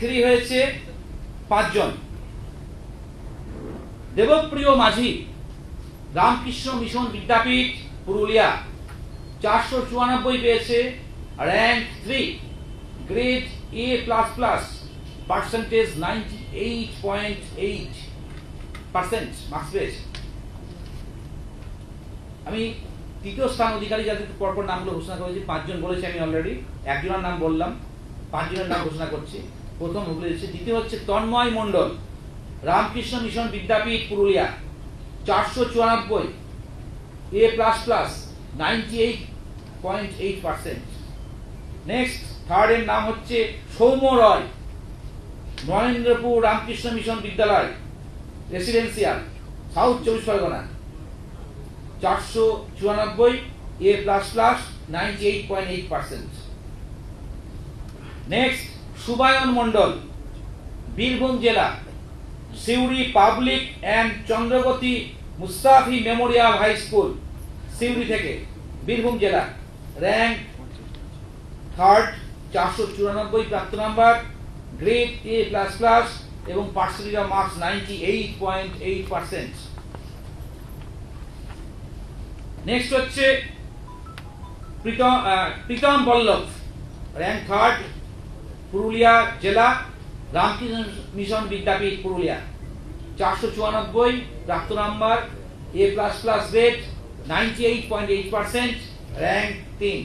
3 হয়েছে 5 জন। দেবপ্রিয় মাঝি, রামকৃষ্ণ মিশন বিদ্যাপীঠ পুরুলিয়া, 494 পেয়েছে, rank 3, grade A++, percentage 98.8% marks পেয়েছে। আমি তৃতীয় স্থান অধিকারী যাদের পরপর নামগুলো ঘোষণা করেছি, 5 জন বলেছি আমি অলরেডি, একজনের নাম বললাম, 5 জনের নাম ঘোষণা করছি। প্রথম হুগলি দিচ্ছে, দ্বিতীয় হচ্ছে Tanmoy Mondal, Ramakrishna mission Vidyapith Purulia, 494, A++, 98.8%। Next third এর নাম হচ্ছে Soumya Roy, Narendrapur Ramakrishna mission Vidyalaya residential, south 24 Parganas, 494, A++, 98.8%। Next Subayan Mondal, Birbhum জেলা, Suri public and Chandragati Mustafi memorial high school, Suri থেকে, বীরভূম জেলা, র্যাঙ্ক 3rd, 494 প্রাপ্ত নাম্বার, গ্রেড A++ এবং পার্সেন্টেজ অফ মার্কস 98.8%। নেক্সট হচ্ছে প্রীতম বল্লভ, র্যাঙ্ক 3rd, পুরুলিয়া জেলা, রামকৃষ্ণ মিশন বিদ্যাপীঠ পুরুলিয়া, 494 প্রাপ্ত নাম্বার, A++ গ্রেড, 98.8%, র্যাঙ্ক 3।